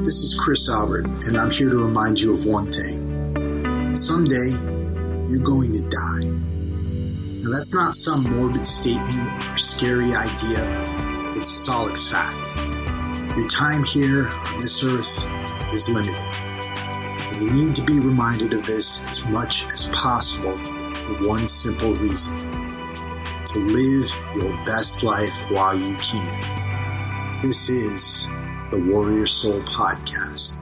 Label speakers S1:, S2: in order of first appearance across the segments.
S1: This is Chris Albert, and I'm here to remind you of one thing. Someday, you're going to die. Now, that's not some morbid statement or scary idea. It's solid fact. Your time here on this earth is limited. And you need to be reminded of this as much as possible for one simple reason. To live your best life while you can. This is the Warrior Soul Podcast.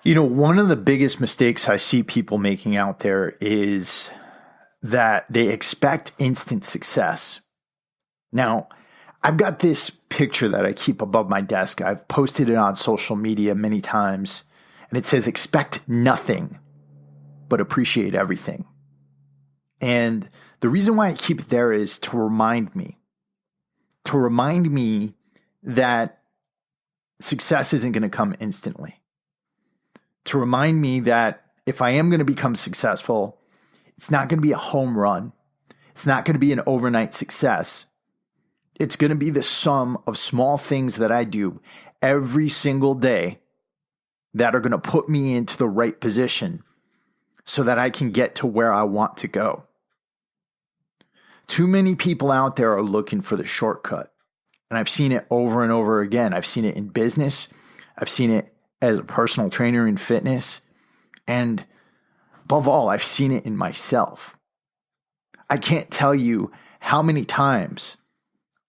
S2: You know, one of the biggest mistakes I see people making out there is that they expect instant success. Now, I've got this picture that I keep above my desk. I've posted it on social media many times, and it says, expect nothing, but appreciate everything. And the reason why I keep it there is to remind me that success isn't going to come instantly. To remind me that if I am going to become successful, it's not going to be a home run. It's not going to be an overnight success. It's going to be the sum of small things that I do every single day that are going to put me into the right position so that I can get to where I want to go. Too many people out there are looking for the shortcut. And I've seen it over and over again. I've seen it in business. I've seen it as a personal trainer in fitness. And above all, I've seen it in myself. I can't tell you how many times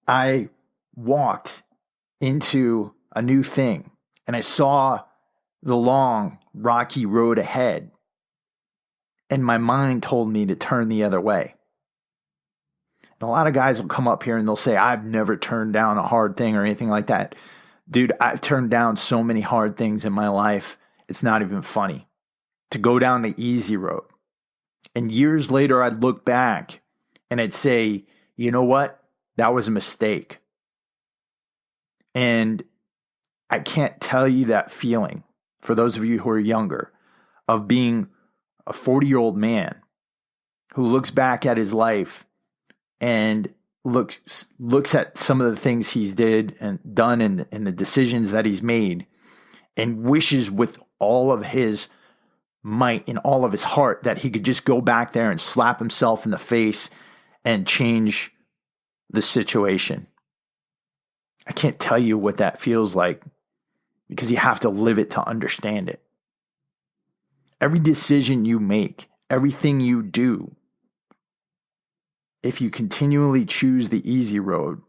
S2: I walked into a new thing and I saw the long, rocky road ahead. And my mind told me to turn the other way. And a lot of guys will come up here and they'll say, I've never turned down a hard thing or anything like that. Dude, I've turned down so many hard things in my life. It's not even funny to go down the easy road. And years later, I'd look back and I'd say, you know what? That was a mistake. And I can't tell you that feeling, for those of you who are younger, of being a 40-year-old man who looks back at his life and looks at some of the things he's did and done and the decisions that he's made and wishes with all of his might and all of his heart that he could just go back there and slap himself in the face and change the situation. I can't tell you what that feels like because you have to live it to understand it. Every decision you make, everything you do, if you continually choose the easy road,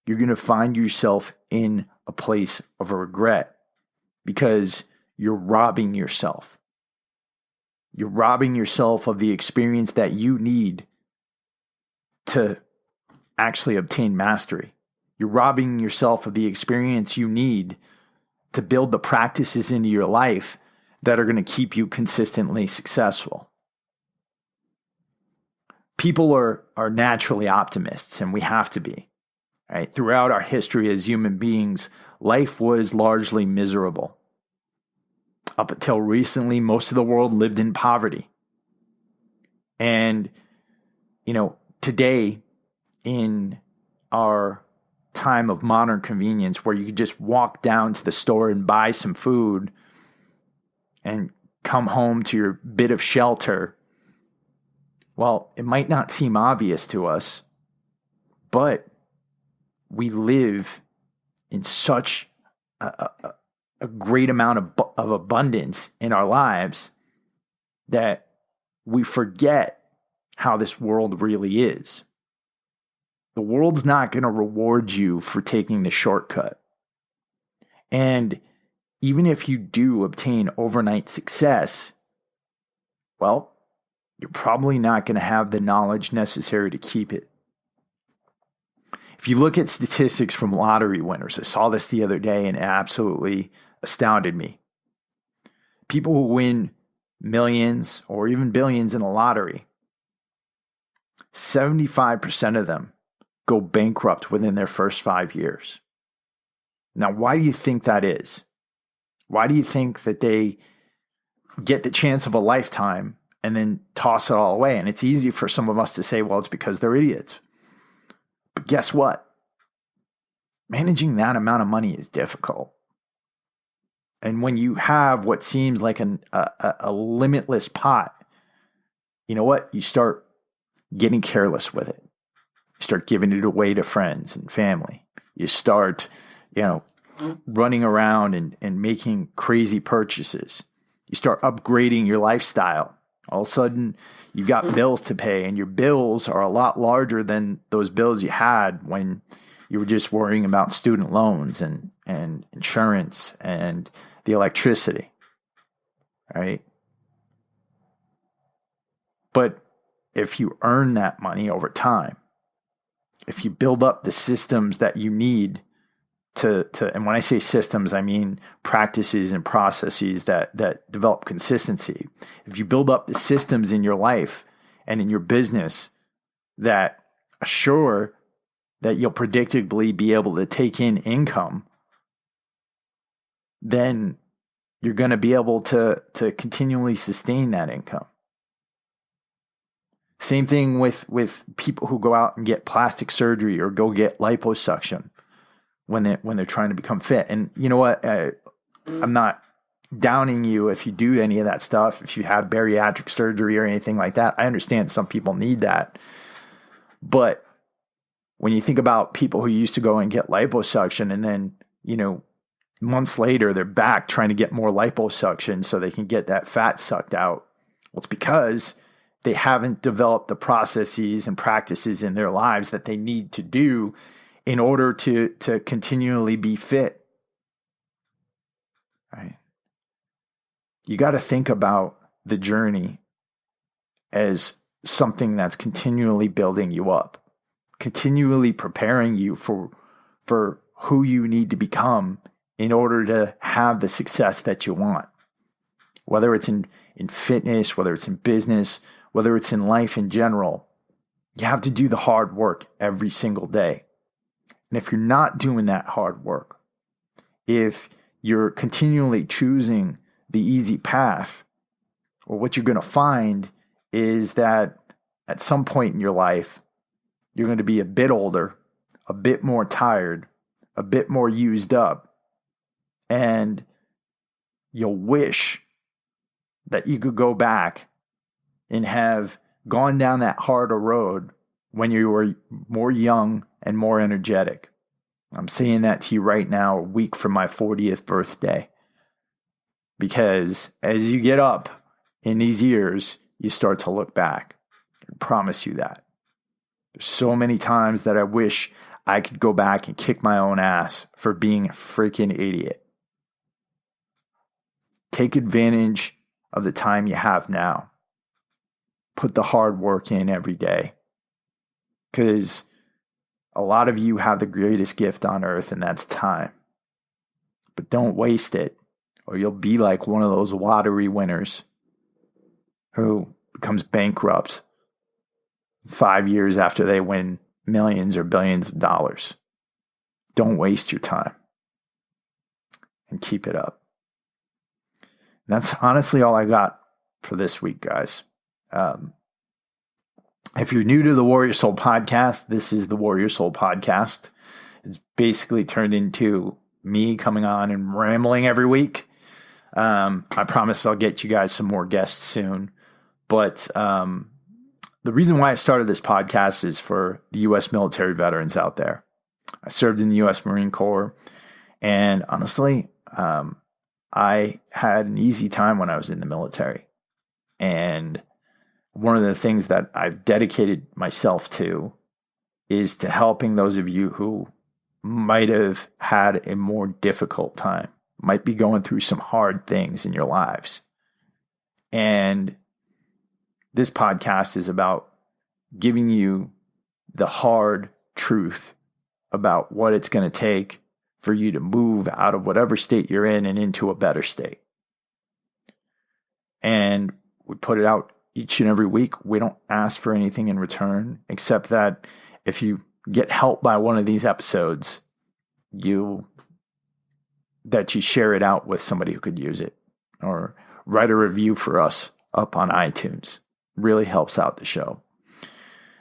S2: you're going to find yourself in a place of regret because you're robbing yourself. You're robbing yourself of the experience that you need to actually obtain mastery. You're robbing yourself of the experience you need to build the practices into your life that are going to keep you consistently successful. People are naturally optimists, and we have to be. Right? Throughout our history as human beings, life was largely miserable. Up until recently, most of the world lived in poverty. And, you know, today, in our time of modern convenience, where you could just walk down to the store and buy some food and come home to your bit of shelter, well, it might not seem obvious to us, but we live in such a great amount of abundance in our lives that we forget how this world really is. The world's not going to reward you for taking the shortcut. And even if you do obtain overnight success, well, you're probably not going to have the knowledge necessary to keep it. If you look at statistics from lottery winners, I saw this the other day and it absolutely astounded me. People who win millions or even billions in the lottery, 75% of them go bankrupt within their first 5 years. Now, why do you think that is? Why do you think that they get the chance of a lifetime and then toss it all away. And it's easy for some of us to say, well, it's because they're idiots. But guess what? Managing that amount of money is difficult. And when you have what seems like a limitless pot, you know what? You start getting careless with it. You start giving it away to friends and family. You start, running around and making crazy purchases. You start upgrading your lifestyle. All of a sudden, you've got bills to pay, and your bills are a lot larger than those bills you had when you were just worrying about student loans and insurance and the electricity, right? But if you earn that money over time, if you build up the systems that you need to and when I say systems, I mean practices and processes that develop consistency. If you build up the systems in your life and in your business that assure that you'll predictably be able to take in income, then you're going to be able to continually sustain that income. Same thing with people who go out and get plastic surgery or go get liposuction when they're trying to become fit. And you know what? I'm not downing you if you do any of that stuff. If you had bariatric surgery or anything like that, I understand some people need that. But when you think about people who used to go and get liposuction and then, months later, they're back trying to get more liposuction so they can get that fat sucked out. Well, it's because they haven't developed the processes and practices in their lives that they need to do in order to continually be fit. Right? You got to think about the journey as something that's continually building you up, continually preparing you for who you need to become in order to have the success that you want. Whether it's in fitness, whether it's in business, whether it's in life in general, you have to do the hard work every single day. And if you're not doing that hard work, if you're continually choosing the easy path, well, what you're going to find is that at some point in your life, you're going to be a bit older, a bit more tired, a bit more used up, and you'll wish that you could go back and have gone down that harder road when you were more young and more energetic. I'm saying that to you right now, a week from my 40th birthday. Because as you get up in these years, you start to look back. I promise you that. There's so many times that I wish I could go back and kick my own ass for being a freaking idiot. Take advantage of the time you have now. Put the hard work in every day. Because a lot of you have the greatest gift on earth, and that's time. But don't waste it, or you'll be like one of those lottery winners who becomes bankrupt 5 years after they win millions or billions of dollars. Don't waste your time and keep it up. And that's honestly all I got for this week, guys. If you're new to the Warrior Soul podcast, this is the Warrior Soul podcast. It's basically turned into me coming on and rambling every week. I promise I'll get you guys some more guests soon. But the reason why I started this podcast is for the U.S. military veterans out there. I served in the U.S. Marine Corps, and honestly, I had an easy time when I was in the military. And one of the things that I've dedicated myself to is to helping those of you who might have had a more difficult time, might be going through some hard things in your lives. And this podcast is about giving you the hard truth about what it's going to take for you to move out of whatever state you're in and into a better state. And we put it out each and every week. We don't ask for anything in return, except that if you get help by one of these episodes, that you share it out with somebody who could use it, or write a review for us up on iTunes. Really helps out the show.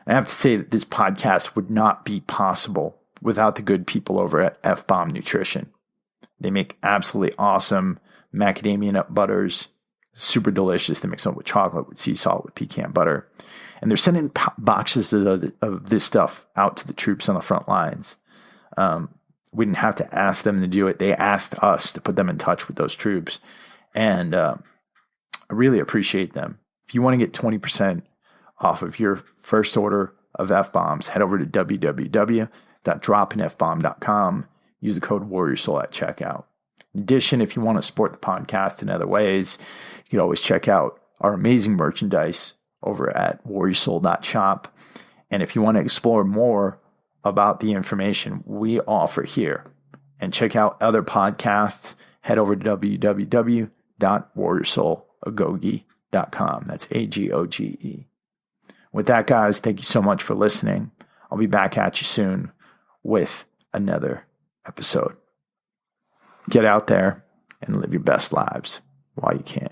S2: I have to say that this podcast would not be possible without the good people over at F-Bomb Nutrition. They make absolutely awesome macadamia nut butters, super delicious. They mix them with chocolate, with sea salt, with pecan butter. And they're sending boxes of this stuff out to the troops on the front lines. We didn't have to ask them to do it. They asked us to put them in touch with those troops. And I really appreciate them. If you want to get 20% off of your first order of F-Bombs, head over to www.droppinfbomb.com. Use the code WarriorSoul at checkout. In addition, if you want to support the podcast in other ways, you can always check out our amazing merchandise over at warriorsoul.shop. And if you want to explore more about the information we offer here and check out other podcasts, head over to www.warriorsoulagoge.com. That's AGOGE. With that, guys, thank you so much for listening. I'll be back at you soon with another episode. Get out there and live your best lives while you can.